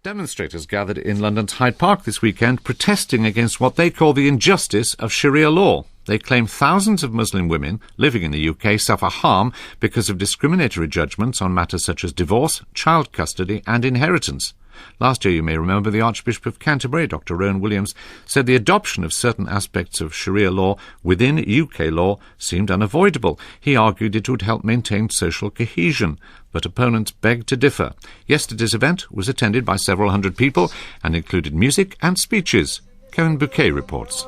Demonstrators gathered in London's Hyde Park this weekend protesting against what they call the injustice of Sharia law. They claim thousands of Muslim women living in the UK suffer harm because of discriminatory judgments on matters such as divorce, child custody and inheritance. Last year, you may remember, the Archbishop of Canterbury, Dr. Rowan Williams, said the adoption of certain aspects of Sharia law within UK law seemed unavoidable. He argued it would help maintain social cohesion, but opponents begged to differ. Yesterday's event was attended by several hundred people and included music and speeches. Kevin Bouquet reports.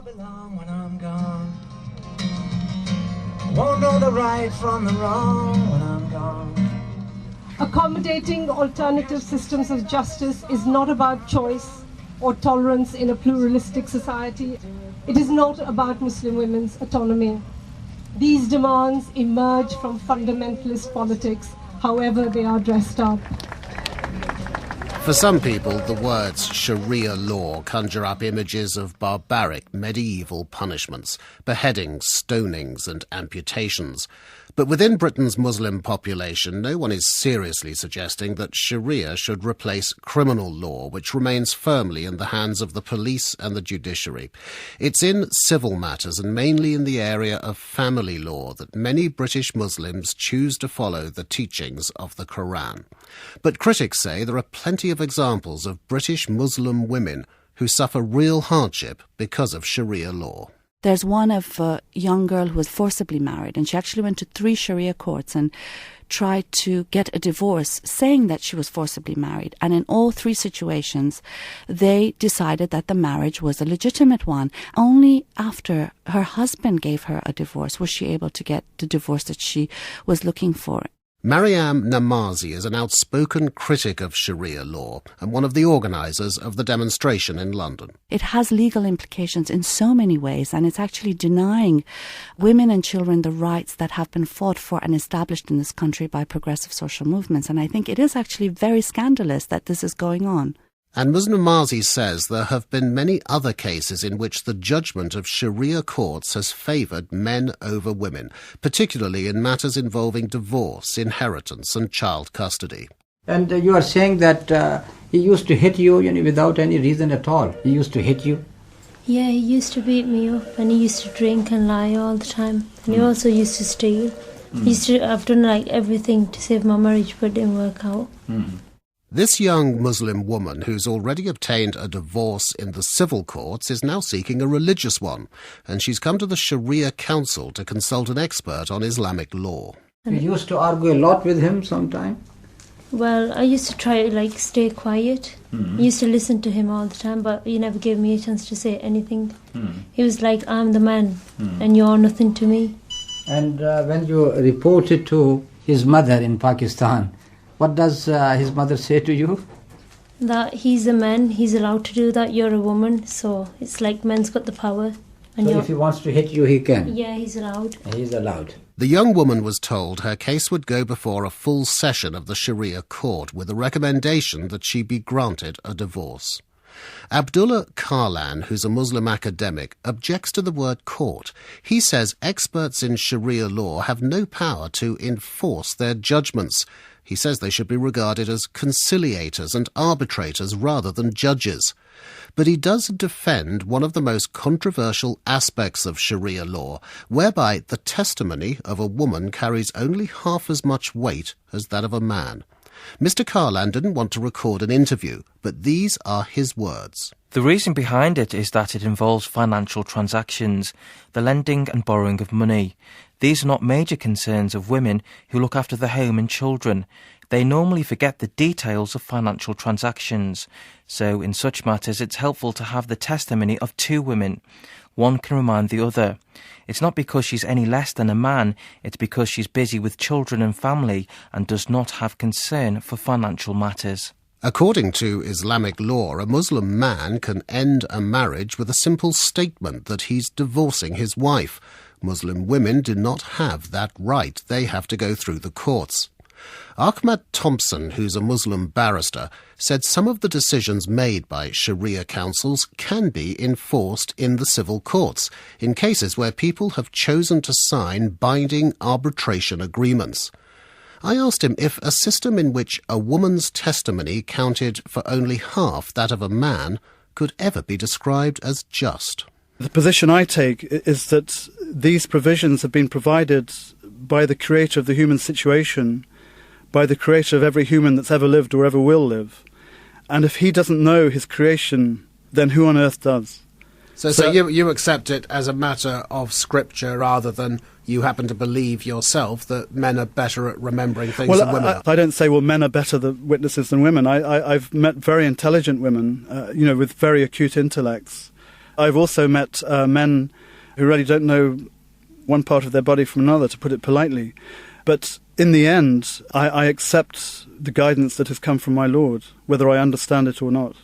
Won't know the right from the wrong when I'm gone. Accommodating alternative systems of justice is not about choice or tolerance in a pluralistic society. It is not about Muslim women's autonomy. These demands emerge from fundamentalist politics, however they are dressed up. For some people, the words Sharia law conjure up images of barbaric medieval punishments, beheadings, stonings and amputations. But within Britain's Muslim population, no one is seriously suggesting that Sharia should replace criminal law, which remains firmly in the hands of the police and the judiciary. It's in civil matters, and mainly in the area of family law, that many British Muslims choose to follow the teachings of the Quran. But critics say there are plenty of examples of British Muslim women who suffer real hardship because of Sharia law. There's one of a young girl who was forcibly married, and she actually went to 3 Sharia courts and tried to get a divorce, saying that she was forcibly married. And in all 3 situations, they decided that the marriage was a legitimate one. Only after her husband gave her a divorce was she able to get the divorce that she was looking for. Maryam Namazi is an outspoken critic of Sharia law and one of the organisers of the demonstration in London. It has legal implications in so many ways, and it's actually denying women and children the rights that have been fought for and established in this country by progressive social movements. And I think it is actually very scandalous that this is going on. And Ms. Namazi says there have been many other cases in which the judgment of Sharia courts has favoured men over women, particularly in matters involving divorce, inheritance and child custody. And you are saying that he used to hit you, without any reason at all. He used to hit you? Yeah, he used to beat me up, and he used to drink and lie all the time. And he also used to steal. I've done everything to save my marriage, but it didn't work out. This young Muslim woman, who's already obtained a divorce in the civil courts, is now seeking a religious one, and she's come to the Sharia Council to consult an expert on Islamic law. You used to argue a lot with him sometime? Well, I used to try to stay quiet. I used to listen to him all the time, but he never gave me a chance to say anything. He was like, I'm the man, and you're nothing to me. And when you reported to his mother in Pakistan, what does his mother say to you? That he's a man, he's allowed to do that, you're a woman, so it's like men's got the power. And so if he wants to hit you, he can? Yeah, he's allowed. He's allowed. The young woman was told her case would go before a full session of the Sharia court with a recommendation that she be granted a divorce. Abdullah Karlan, who's a Muslim academic, objects to the word court. He says experts in Sharia law have no power to enforce their judgments. He says they should be regarded as conciliators and arbitrators rather than judges. But he does defend one of the most controversial aspects of Sharia law, whereby the testimony of a woman carries only half as much weight as that of a man. Mr. Karlan didn't want to record an interview, but these are his words. The reason behind it is that it involves financial transactions, the lending and borrowing of money. These are not major concerns of women who look after the home and children. They normally forget the details of financial transactions. So in such matters, it's helpful to have the testimony of 2 women. One can remind the other. It's not because she's any less than a man, it's because she's busy with children and family and does not have concern for financial matters. According to Islamic law, a Muslim man can end a marriage with a simple statement that he's divorcing his wife. Muslim women do not have that right. They have to go through the courts. Ahmad Thompson, who's a Muslim barrister, said some of the decisions made by Sharia councils can be enforced in the civil courts, in cases where people have chosen to sign binding arbitration agreements. I asked him if a system in which a woman's testimony counted for only half that of a man could ever be described as just. The position I take is that these provisions have been provided by the creator of the human situation, by the creator of every human that's ever lived or ever will live. And if he doesn't know his creation, then who on earth does? So you accept it as a matter of scripture rather than you happen to believe yourself that men are better at remembering things than women are? I don't say, well, men are better witnesses than women. I've met very intelligent women, with very acute intellects. I've also met men who really don't know one part of their body from another, to put it politely. But in the end, I accept the guidance that has come from my Lord, whether I understand it or not.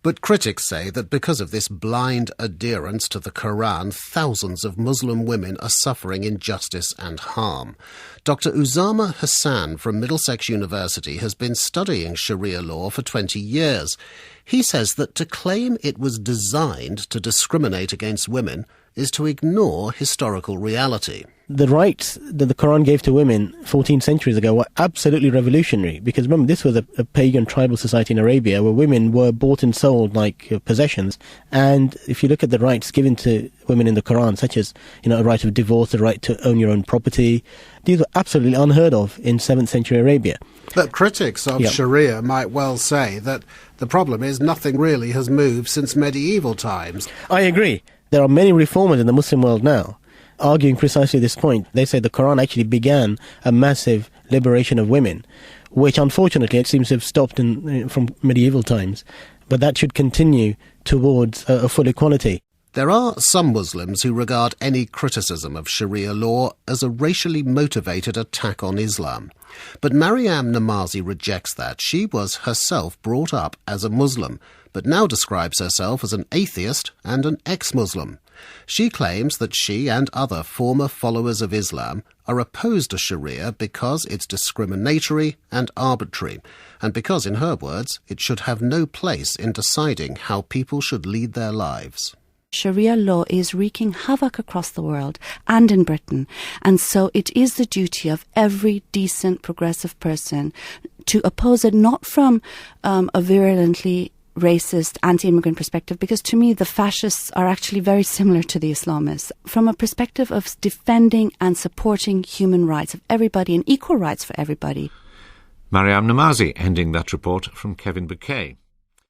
But critics say that because of this blind adherence to the Quran, thousands of Muslim women are suffering injustice and harm. Dr. Usama Hassan from Middlesex University has been studying Sharia law for 20 years. He says that to claim it was designed to discriminate against women is to ignore historical reality. The rights that the Quran gave to women 14 centuries ago were absolutely revolutionary, because remember, this was a pagan tribal society in Arabia where women were bought and sold like possessions. And if you look at the rights given to women in the Quran, such as a right of divorce, the right to own your own property, these were absolutely unheard of in 7th century Arabia. But critics of Sharia might well say that the problem is nothing really has moved since medieval times. I agree. There are many reformers in the Muslim world now arguing precisely this point. They say the Quran actually began a massive liberation of women, which unfortunately it seems to have stopped from medieval times. But that should continue towards a full equality. There are some Muslims who regard any criticism of Sharia law as a racially motivated attack on Islam. But Maryam Namazi rejects that. She was herself brought up as a Muslim, but now describes herself as an atheist and an ex-Muslim. She claims that she and other former followers of Islam are opposed to Sharia because it's discriminatory and arbitrary, and because, in her words, it should have no place in deciding how people should lead their lives. Sharia law is wreaking havoc across the world and in Britain, and so it is the duty of every decent, progressive person to oppose it, not from a virulently racist, anti-immigrant perspective, because to me the fascists are actually very similar to the Islamists, from a perspective of defending and supporting human rights of everybody and equal rights for everybody. Maryam Namazi ending that report from Kevin Bouquet.